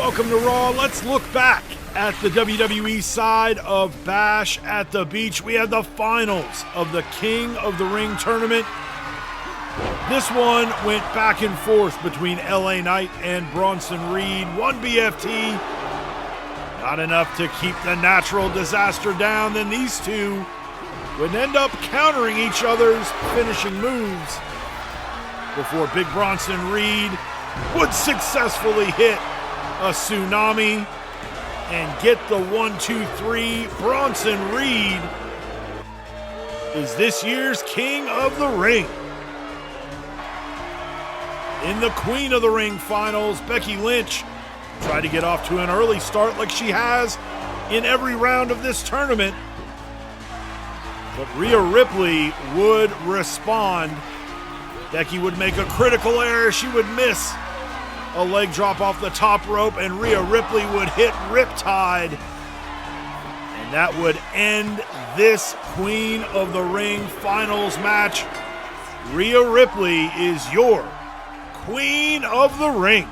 Welcome to Raw. Let's look back at the WWE side of Bash at the Beach. We had the finals of the King of the Ring tournament. This one went back and forth between LA Knight and Bronson Reed. One BFT, not enough to keep the natural disaster down. Then these two would end up countering each other's finishing moves before Big Bronson Reed would successfully hit a tsunami and get the 1-2-3. Bronson Reed is this year's King of the Ring. In the Queen of the Ring finals, Becky Lynch tried to get off to an early start like she has in every round of this tournament, but Rhea Ripley would respond. Becky would make a critical error. She would miss a leg drop off the top rope, and Rhea Ripley would hit Riptide. And that would end this Queen of the Ring finals match. Rhea Ripley is your Queen of the Ring.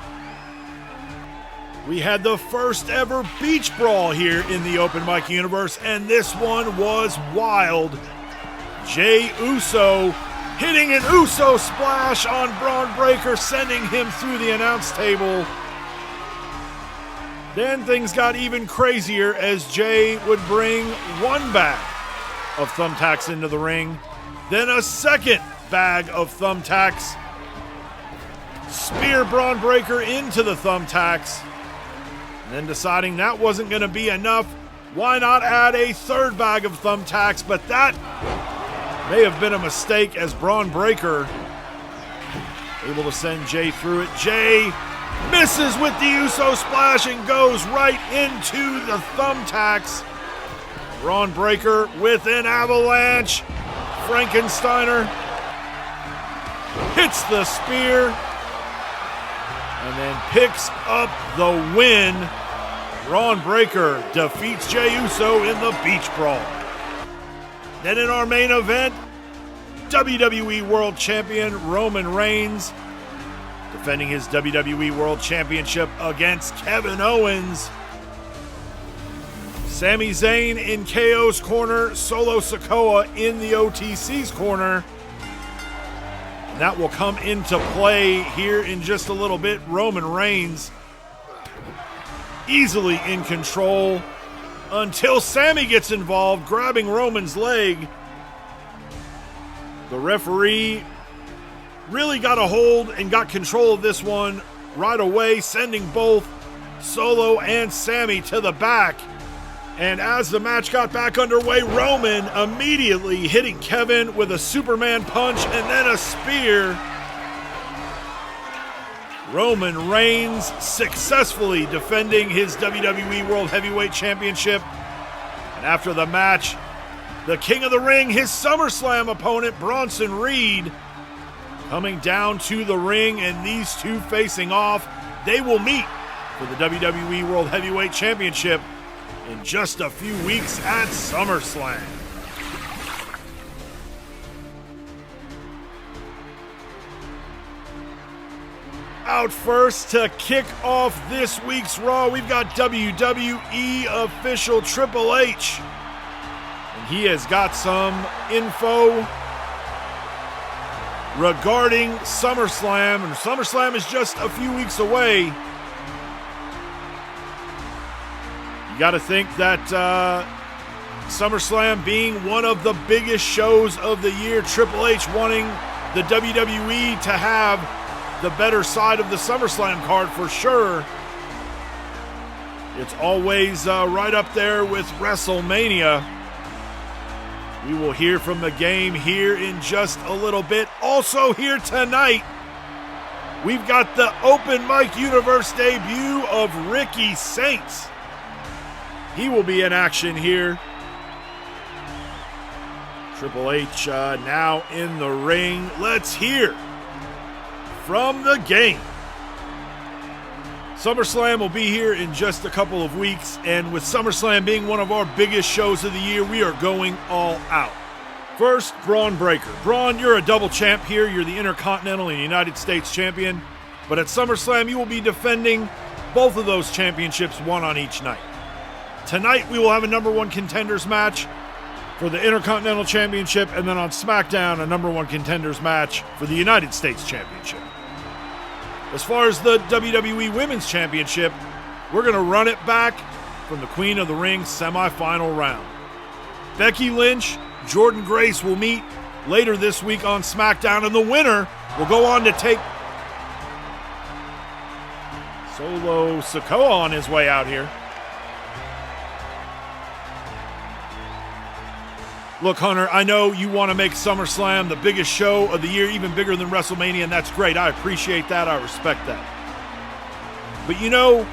We had the first ever beach brawl here in the open mic universe, and this one was wild. Jey Uso hitting an Uso splash on Bron Breakker, sending him through the announce table. Then things got even crazier as Jey would bring one bag of thumbtacks into the ring, then a second bag of thumbtacks, spear Bron Breakker into the thumbtacks, and then deciding that wasn't going to be enough, why not add a third bag of thumbtacks? But that may have been a mistake as Bron Breakker able to send Jey through it. Jey misses with the Uso splash and goes right into the thumbtacks. Bron Breakker with an avalanche. Frankensteiner hits the spear and then picks up the win. Bron Breakker defeats Jey Uso in the beach brawl. Then in our main event, WWE World Champion Roman Reigns defending his WWE World Championship against Kevin Owens. Sami Zayn in KO's corner, Solo Sikoa in the OTC's corner. And that will come into play here in just a little bit. Roman Reigns easily in control until Sami gets involved, grabbing Roman's leg. The referee really got a hold and got control of this one right away, sending both Solo and Sami to the back. And as the match got back underway, Roman immediately hitting Kevin with a Superman punch and then a spear. Roman Reigns successfully defending his WWE World Heavyweight Championship. And after the match, the King of the Ring, his SummerSlam opponent, Bronson Reed, coming down to the ring, and these two facing off. They will meet for the WWE World Heavyweight Championship in just a few weeks at SummerSlam. Out first to kick off this week's Raw, we've got WWE Official Triple H. And he has got some info regarding SummerSlam. And SummerSlam is just a few weeks away. You got to think that SummerSlam being one of the biggest shows of the year, Triple H wanting the WWE to have the better side of the SummerSlam card for sure. It's always right up there with WrestleMania. We will hear from the game here in just a little bit. Also here tonight, we've got the Open Mic Universe debut of Ricky Saints. He will be in action here. Triple H now in the ring. Let's hear from the game. SummerSlam will be here in just a couple of weeks, and with SummerSlam being one of our biggest shows of the year, we are going all out. First, Bron Breakker. Bron, you're a double champ here. You're the Intercontinental and United States champion. But at SummerSlam, you will be defending both of those championships, one on each night. Tonight we will have a number one contenders match for the Intercontinental Championship, and then on SmackDown, a number one contenders match for the United States Championship. As far as the WWE Women's Championship, we're going to run it back from the Queen of the Ring semifinal round. Becky Lynch, Jordynne Grace will meet later this week on SmackDown, and the winner will go on to take Solo Sikoa on his way out here. Look, Hunter, I know you want to make SummerSlam the biggest show of the year, even bigger than WrestleMania, and that's great. I appreciate that. I respect that. But you know,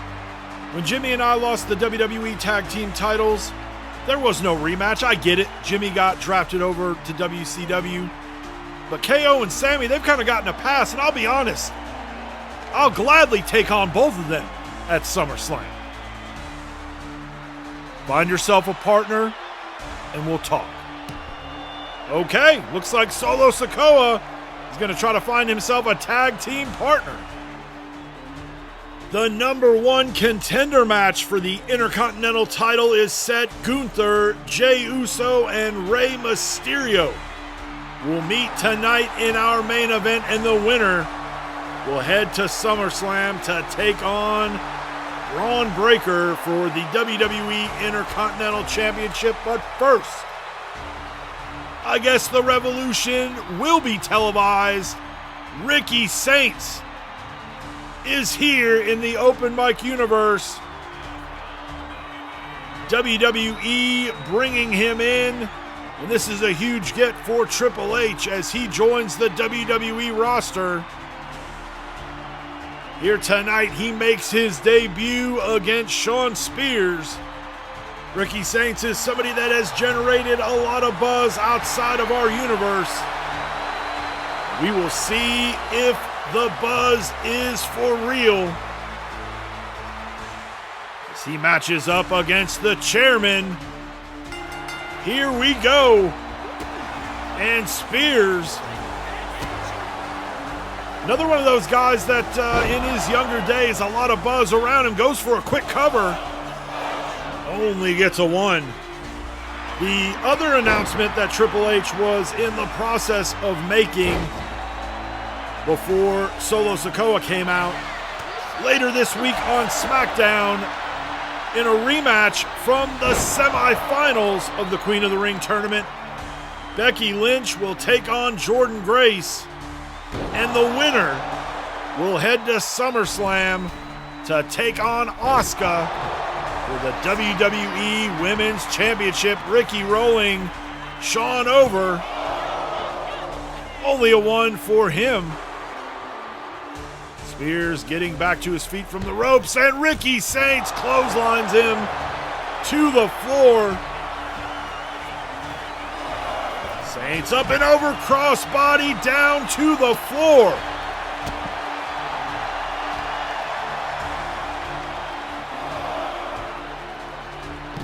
when Jimmy and I lost the WWE Tag Team titles, there was no rematch. I get it. Jimmy got drafted over to WCW. But KO and Sammy, they've kind of gotten a pass, and I'll be honest, I'll gladly take on both of them at SummerSlam. Find yourself a partner, and we'll talk. Okay, looks like Solo Sikoa is going to try to find himself a tag team partner. The number one contender match for the Intercontinental title is set. Gunther, Jey Uso, and Rey Mysterio will meet tonight in our main event, and the winner will head to SummerSlam to take on Bron Breakker for the WWE Intercontinental Championship. But first, I guess the Revolution will be televised. Ricky Saints is here in the open mic universe. WWE bringing him in, and this is a huge get for Triple H as he joins the WWE roster. Here tonight, he makes his debut against Shawn Spears. Ricky Saints is somebody that has generated a lot of buzz outside of our universe. We will see if the buzz is for real as he matches up against the Chairman. Here we go. And Spears, another one of those guys that in his younger days, a lot of buzz around him, goes for a quick cover. Only gets a one. The other announcement that Triple H was in the process of making before Solo Sikoa came out, later this week on SmackDown, in a rematch from the semifinals of the Queen of the Ring tournament, Becky Lynch will take on Jordynne Grace, and the winner will head to SummerSlam to take on Asuka for the WWE Women's Championship. Ricky rolling Shawn over. Only a one for him. Spears getting back to his feet from the ropes, and Ricky Saints clotheslines him to the floor. Saints up and over, crossbody down to the floor.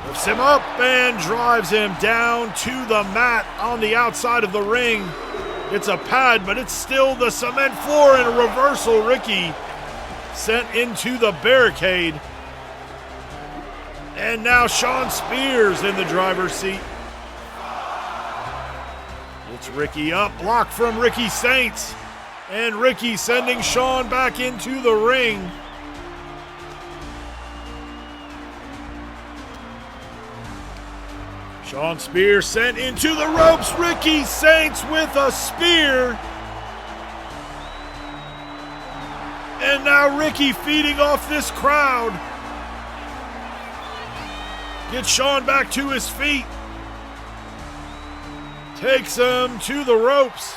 Lifts him up and drives him down to the mat on the outside of the ring. It's a pad, but it's still the cement floor, and a reversal. Ricky sent into the barricade. And now Shawn Spears in the driver's seat. It's Ricky up, block from Ricky Saints. And Ricky sending Shawn back into the ring. Shawn Spears sent into the ropes. Ricky Saints with a spear. And now Ricky feeding off this crowd. Gets Shawn back to his feet. Takes him to the ropes.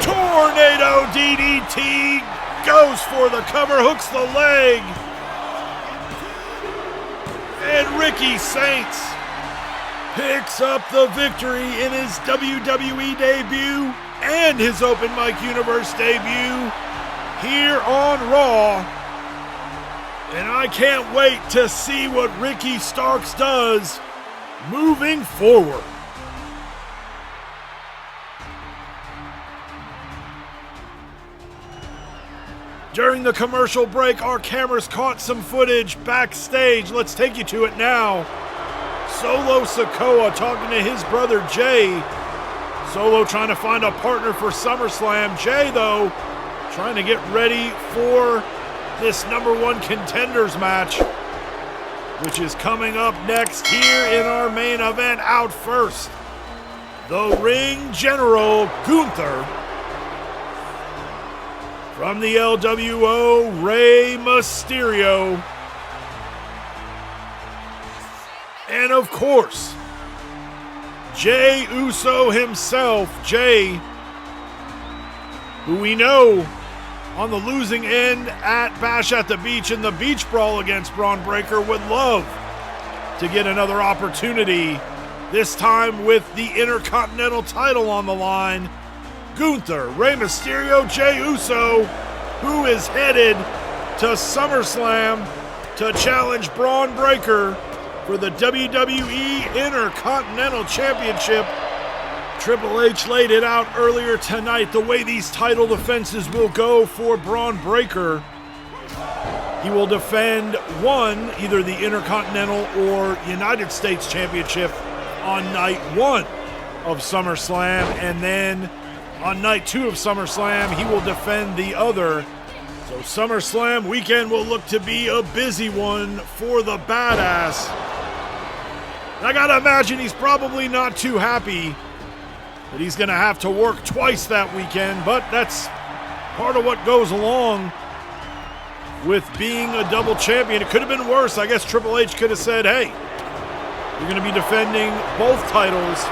Tornado DDT. Goes for the cover, hooks the leg. And Ricky Saints picks up the victory in his WWE debut and his Open Mic Universe debut here on Raw. And I can't wait to see what Ricky Starks does moving forward. During the commercial break, our cameras caught some footage backstage. Let's take you to it now. Solo Sikoa talking to his brother Jey. Solo trying to find a partner for SummerSlam. Jey, though, trying to get ready for this #1 contenders match, which is coming up next here in our main event. Out first, the ring general, Gunther. From the LWO, Rey Mysterio. And of course, Jey Uso himself, Jey, who we know on the losing end at Bash at the Beach in the Beach Brawl against Bron Breakker, would love to get another opportunity, this time with the Intercontinental title on the line. Gunther, Rey Mysterio, Jey Uso, who is headed to SummerSlam to challenge Bron Breakker for the WWE Intercontinental Championship. Triple H laid it out earlier tonight, the way these title defenses will go for Bron Breakker. He will defend one, either the Intercontinental or United States Championship on night 1 of SummerSlam, and then on night 2 of SummerSlam, he will defend the other. So SummerSlam weekend will look to be a busy one for the badass. I gotta imagine he's probably not too happy that he's gonna have to work twice that weekend, but that's part of what goes along with being a double champion. It could have been worse. I guess Triple H could have said, hey, you're gonna be defending both titles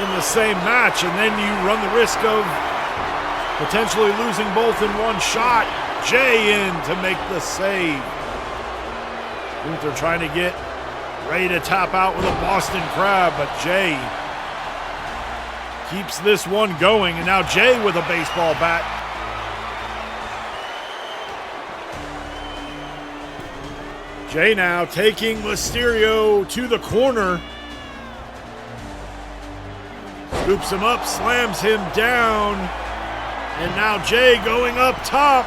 in the same match, and then you run the risk of potentially losing both in one shot. Jey in to make the save. Gunther trying to get Rey to tap out with a Boston Crab, but Jey keeps this one going, and now Jey with a baseball bat. Jey now taking Mysterio to the corner. Scoops him up, slams him down, and now Jey going up top.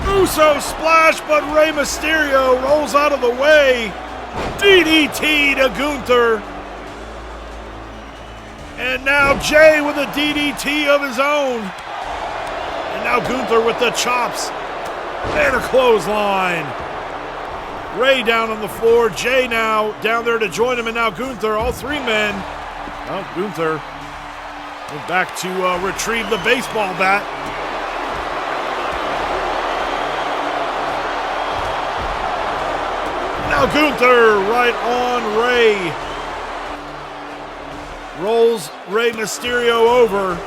Uso splash, but Rey Mysterio rolls out of the way. DDT to Gunther. And now Jey with a DDT of his own. And now Gunther with the chops and a clothesline. Rey down on the floor. Jey now down there to join him, and now Gunther, all three men. Well, Gunther went back to retrieve the baseball bat. Now Gunther right on Rey. Rolls Rey Mysterio over.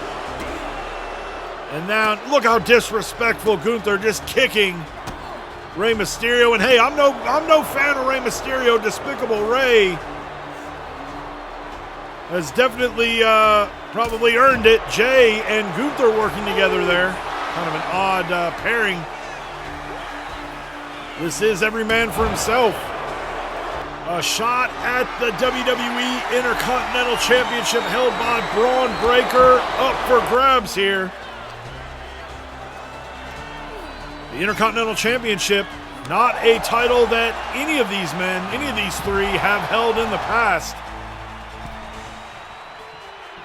And now look how disrespectful Gunther, just kicking Rey Mysterio. And hey, I'm no fan of Rey Mysterio. Despicable Rey has definitely probably earned it. Jey and Gunther working together there. Kind of an odd pairing. This is every man for himself. A shot at the WWE Intercontinental Championship held by Bron Breakker, up for grabs here. The Intercontinental Championship, not a title that any of these men, any of these three, have held in the past.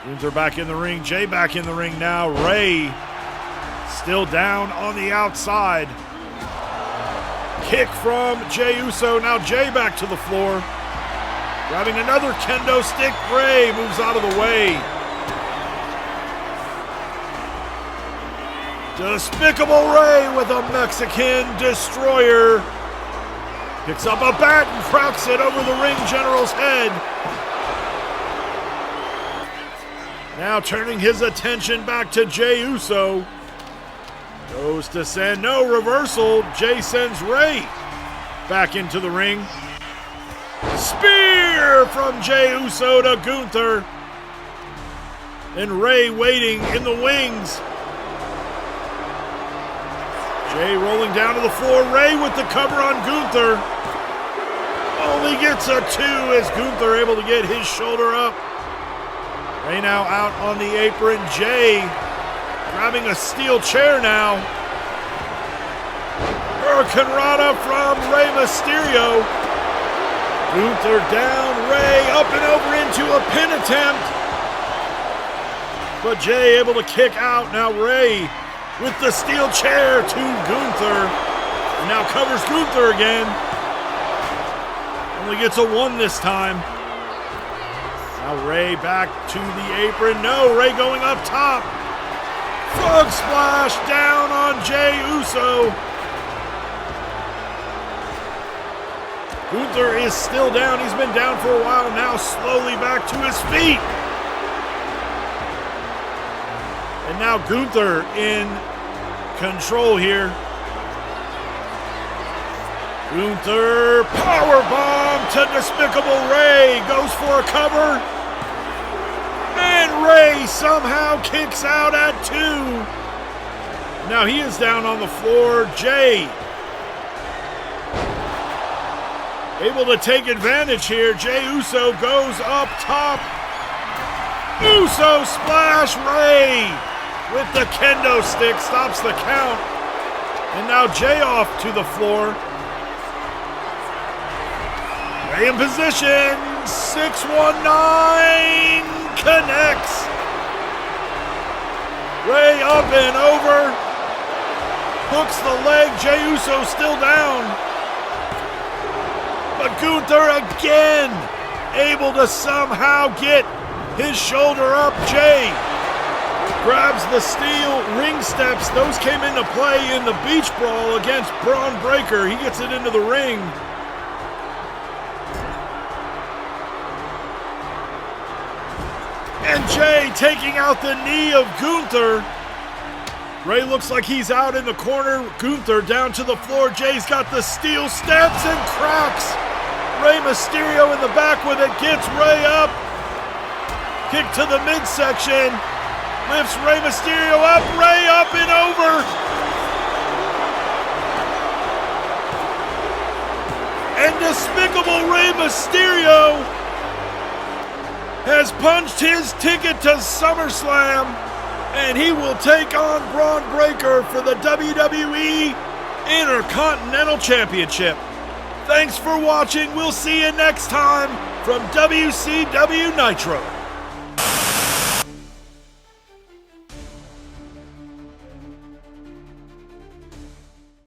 Gunther back in the ring, Jey back in the ring now. Rey still down on the outside. Kick from Jey Uso, now Jey back to the floor. Grabbing another kendo stick, Rey moves out of the way. Despicable Rey with a Mexican destroyer. Picks up a bat and cracks it over the ring general's head. Now turning his attention back to Jey Uso. Goes to send, no reversal. Jey sends Rey back into the ring. Spear from Jey Uso to Gunther. And Rey waiting in the wings. Jey rolling down to the floor. Rey with the cover on Gunther. Only gets a 2 as Gunther able to get his shoulder up. Rey now out on the apron. Jey grabbing a steel chair now. Hurricane Rana from Rey Mysterio. Gunther down, Rey up and over into a pin attempt. But Jey able to kick out. Now Rey with the steel chair to Gunther. And now covers Gunther again. Only gets a 1 this time. Now Rey back to the apron. No, Rey going up top. Frog splash down on Jey Uso. Gunther is still down. He's been down for a while now, slowly back to his feet. And now Gunther in control here. Gunther powerbomb to Despicable Rey. Goes for a cover. And Rey somehow kicks out at 2. Now he is down on the floor. Jey able to take advantage here. Jey Uso goes up top. Uso splash. Rey with the kendo stick stops the count. And now Jey off to the floor. Rey in position. 619 connects. Rey up and over. Hooks the leg. Jey Uso still down. But Gunther again able to somehow get his shoulder up. Jey grabs the steel ring steps. Those came into play in the beach brawl against Bron Breakker. He gets it into the ring. And Jey taking out the knee of Gunther. Rey looks like he's out in the corner. Gunther down to the floor. Jey's got the steel steps and cracks. Rey Mysterio in the back with it. Gets Rey up. Kick to the midsection. Lifts Rey Mysterio up. Rey up and over. And Despicable Rey Mysterio has punched his ticket to Summerslam, and he will take on Bron Breakker for the WWE Intercontinental Championship. Thanks for watching. We'll see you next time from WCW Nitro.